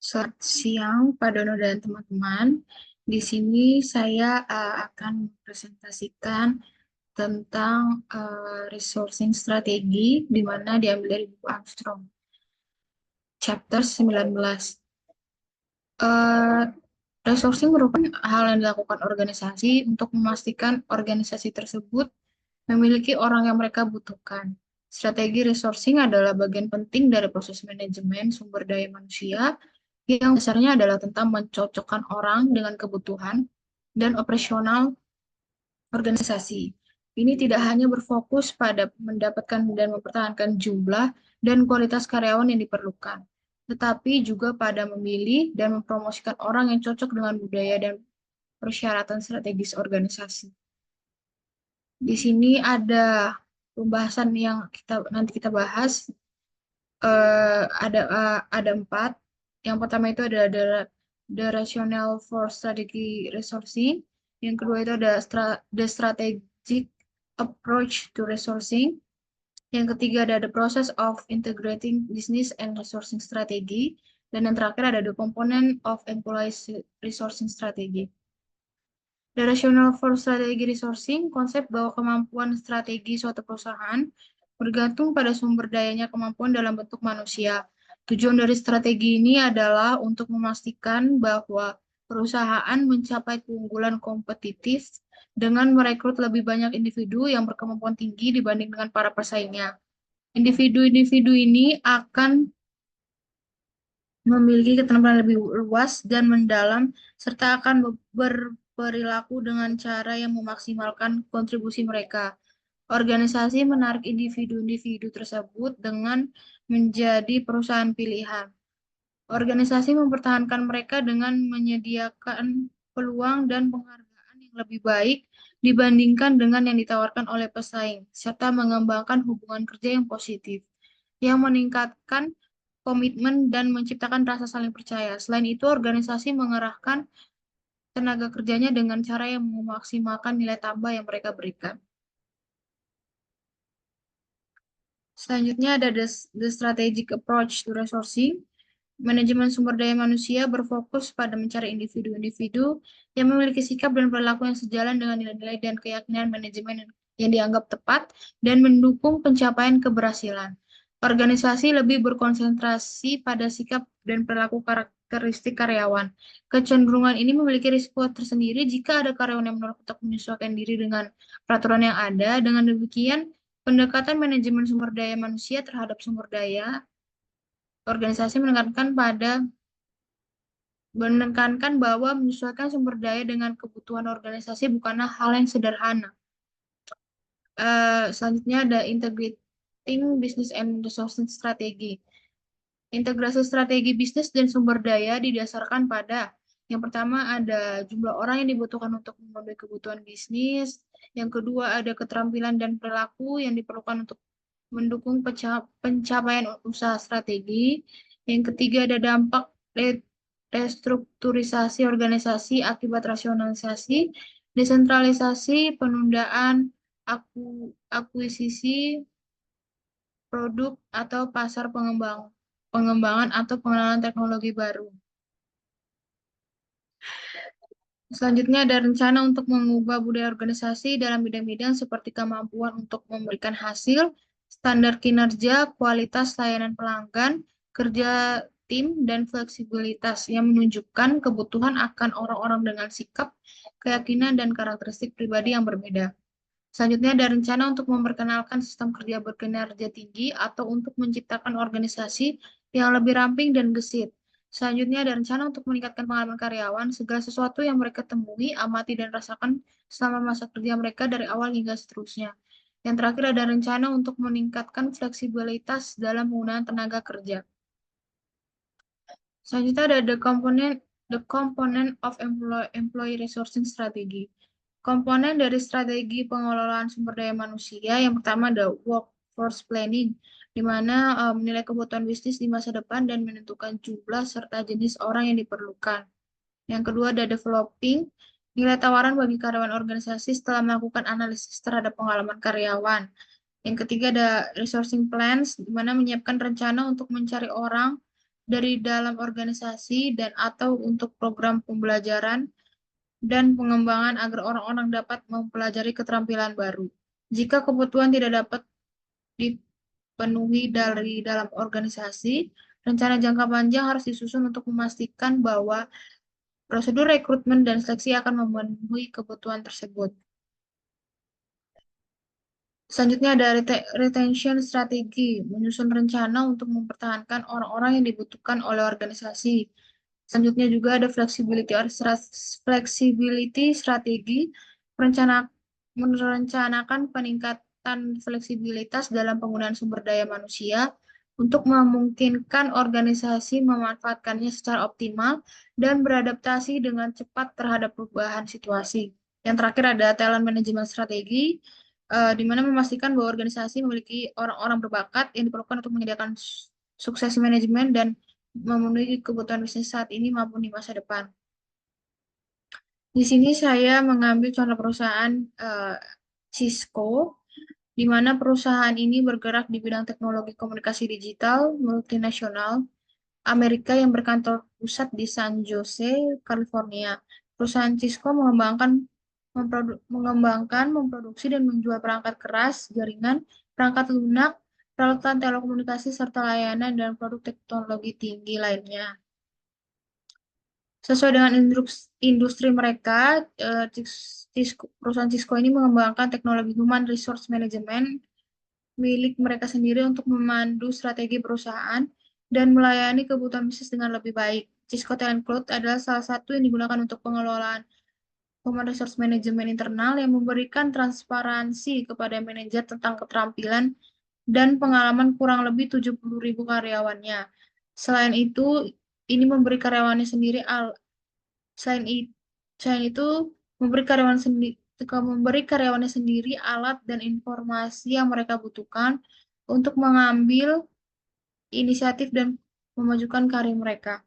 Selamat siang, Pak Dono dan teman-teman. Di sini saya akan mempresentasikan tentang resourcing strategi, di mana diambil dari buku Armstrong, chapter 19. Eh, Resourcing merupakan hal yang dilakukan organisasi untuk memastikan organisasi tersebut memiliki orang yang mereka butuhkan. Strategi resourcing adalah bagian penting dari proses manajemen sumber daya manusia yang dasarnya adalah tentang mencocokkan orang dengan kebutuhan dan operasional organisasi. Ini tidak hanya berfokus pada mendapatkan dan mempertahankan jumlah dan kualitas karyawan yang diperlukan, tetapi juga pada memilih dan mempromosikan orang yang cocok dengan budaya dan persyaratan strategis organisasi. Di sini ada pembahasan yang nanti kita bahas. Ada empat. Yang pertama itu adalah the rationale for strategy resourcing. Yang kedua itu ada the strategic approach to resourcing. Yang ketiga ada the process of integrating business and resourcing strategy. Dan yang terakhir ada the component of employee resourcing strategy. The rationale for strategy resourcing, konsep bahwa kemampuan strategi suatu perusahaan bergantung pada sumber dayanya kemampuan dalam bentuk manusia. Tujuan dari strategi ini adalah untuk memastikan bahwa perusahaan mencapai keunggulan kompetitif dengan merekrut lebih banyak individu yang berkemampuan tinggi dibanding dengan para pesaingnya. Individu-individu ini akan memiliki keterampilan lebih luas dan mendalam, serta akan berperilaku dengan cara yang memaksimalkan kontribusi mereka. Organisasi menarik individu-individu tersebut dengan menjadi perusahaan pilihan. Organisasi mempertahankan mereka dengan menyediakan peluang dan penghargaan yang lebih baik dibandingkan dengan yang ditawarkan oleh pesaing, serta mengembangkan hubungan kerja yang positif, yang meningkatkan komitmen dan menciptakan rasa saling percaya. Selain itu, organisasi mengerahkan tenaga kerjanya dengan cara yang memaksimalkan nilai tambah yang mereka berikan. Selanjutnya ada the strategic approach to resourcing. Manajemen sumber daya manusia berfokus pada mencari individu-individu yang memiliki sikap dan perilaku yang sejalan dengan nilai-nilai dan keyakinan manajemen yang dianggap tepat dan mendukung pencapaian keberhasilan. Organisasi lebih berkonsentrasi pada sikap dan perilaku karakteristik karyawan. Kecenderungan ini memiliki risiko tersendiri jika ada karyawan yang menolak untuk menyesuaikan diri dengan peraturan yang ada. Dengan demikian, pendekatan manajemen sumber daya manusia terhadap sumber daya organisasi menekankan bahwa menyesuaikan sumber daya dengan kebutuhan organisasi bukanlah hal yang sederhana. Selanjutnya ada integrating business and resourcing strategy. Integrasi strategi bisnis dan sumber daya didasarkan pada yang pertama ada jumlah orang yang dibutuhkan untuk memenuhi kebutuhan bisnis. Yang kedua ada keterampilan dan perilaku yang diperlukan untuk mendukung pencapaian usaha strategi. Yang ketiga ada dampak restrukturisasi organisasi akibat rasionalisasi, desentralisasi, penundaan, akuisisi produk atau pasar pengembangan atau pengenalan teknologi baru. Selanjutnya ada rencana untuk mengubah budaya organisasi dalam bidang-bidang seperti kemampuan untuk memberikan hasil, standar kinerja, kualitas layanan pelanggan, kerja tim, dan fleksibilitas yang menunjukkan kebutuhan akan orang-orang dengan sikap, keyakinan, dan karakteristik pribadi yang berbeda. Selanjutnya ada rencana untuk memperkenalkan sistem kerja berkinerja tinggi atau untuk menciptakan organisasi yang lebih ramping dan gesit. Selanjutnya ada rencana untuk meningkatkan pengalaman karyawan, segala sesuatu yang mereka temui, amati, dan rasakan selama masa kerja mereka dari awal hingga seterusnya. Yang terakhir ada rencana untuk meningkatkan fleksibilitas dalam penggunaan tenaga kerja. Selanjutnya ada the component of employee resourcing strategy. Komponen dari strategi pengelolaan sumber daya manusia yang pertama ada workforce planning, di mana menilai kebutuhan bisnis di masa depan dan menentukan jumlah serta jenis orang yang diperlukan. Yang kedua ada developing, nilai tawaran bagi karyawan organisasi setelah melakukan analisis terhadap pengalaman karyawan. Yang ketiga ada resourcing plans, di mana menyiapkan rencana untuk mencari orang dari dalam organisasi dan atau untuk program pembelajaran dan pengembangan agar orang-orang dapat mempelajari keterampilan baru. Jika kebutuhan tidak dapat dipenuhi dari dalam organisasi, rencana jangka panjang harus disusun untuk memastikan bahwa prosedur rekrutmen dan seleksi akan memenuhi kebutuhan tersebut. Selanjutnya ada retention strategi, menyusun rencana untuk mempertahankan orang-orang yang dibutuhkan oleh organisasi. Selanjutnya juga ada flexibility strategi, merencanakan peningkatan fleksibilitas dalam penggunaan sumber daya manusia untuk memungkinkan organisasi memanfaatkannya secara optimal dan beradaptasi dengan cepat terhadap perubahan situasi. Yang terakhir ada talent management strategi, di mana memastikan bahwa organisasi memiliki orang-orang berbakat yang diperlukan untuk menyediakan sukses manajemen dan memenuhi kebutuhan bisnis saat ini maupun di masa depan. Di sini saya mengambil contoh perusahaan Cisco, di mana perusahaan ini bergerak di bidang teknologi komunikasi digital multinasional Amerika yang berkantor pusat di San Jose, California. Perusahaan Cisco mengembangkan, memproduksi, dan menjual perangkat keras, jaringan, perangkat lunak, peralatan telekomunikasi, serta layanan dan produk teknologi tinggi lainnya. Sesuai dengan industri mereka, perusahaan Cisco ini mengembangkan teknologi Human Resource Management milik mereka sendiri untuk memandu strategi perusahaan dan melayani kebutuhan bisnis dengan lebih baik. Cisco Talent Cloud adalah salah satu yang digunakan untuk pengelolaan Human Resource Management internal yang memberikan transparansi kepada manajer tentang keterampilan dan pengalaman kurang lebih 70.000 karyawannya. Selain itu, ini memberi karyawannya sendiri selain itu, selain itu memberi karyawannya sendiri alat dan informasi yang mereka butuhkan untuk mengambil inisiatif dan memajukan karir mereka.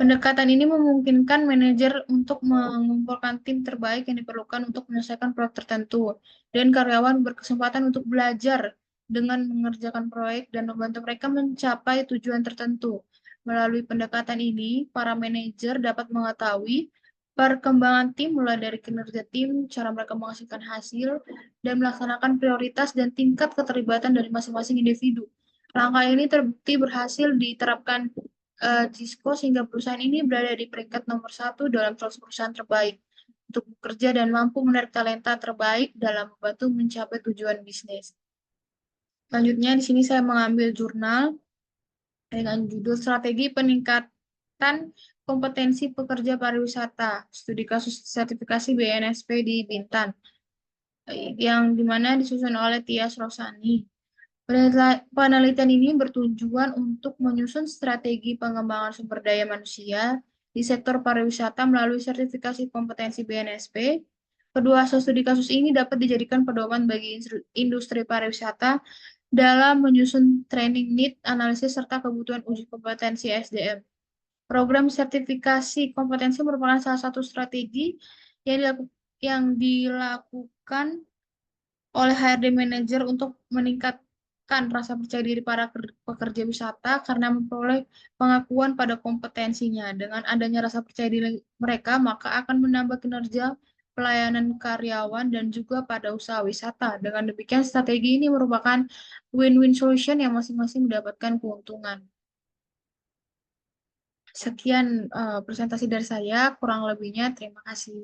Pendekatan ini memungkinkan manajer untuk mengumpulkan tim terbaik yang diperlukan untuk menyelesaikan proyek tertentu, dan karyawan berkesempatan untuk belajar dengan mengerjakan proyek dan membantu mereka mencapai tujuan tertentu. Melalui pendekatan ini, para manajer dapat mengetahui perkembangan tim mulai dari kinerja tim, cara mereka menghasilkan hasil, dan melaksanakan prioritas dan tingkat keterlibatan dari masing-masing individu. Langkah ini terbukti berhasil diterapkan Cisco sehingga perusahaan ini berada di peringkat nomor 1 dalam 100 perusahaan terbaik untuk bekerja dan mampu menarik talenta terbaik dalam membantu mencapai tujuan bisnis. Selanjutnya di sini saya mengambil jurnal dengan judul Strategi Peningkatan Kompetensi Pekerja Pariwisata, Studi Kasus Sertifikasi BNSP di Bintan, yang dimana disusun oleh Tias Rosani. Penelitian ini bertujuan untuk menyusun strategi pengembangan sumber daya manusia di sektor pariwisata melalui sertifikasi kompetensi BNSP. Kedua hasil studi kasus ini dapat dijadikan pedoman bagi industri pariwisata dalam menyusun training need, analisis, serta kebutuhan uji kompetensi SDM. Program sertifikasi kompetensi merupakan salah satu strategi yang dilakukan oleh HRD Manager untuk meningkatkan rasa percaya diri para pekerja wisata karena memperoleh pengakuan pada kompetensinya. Dengan adanya rasa percaya diri mereka, maka akan menambah kinerja pelayanan karyawan dan juga pada usaha wisata. Dengan demikian, strategi ini merupakan win-win solution yang masing-masing mendapatkan keuntungan. Sekian presentasi dari saya, kurang lebihnya terima kasih.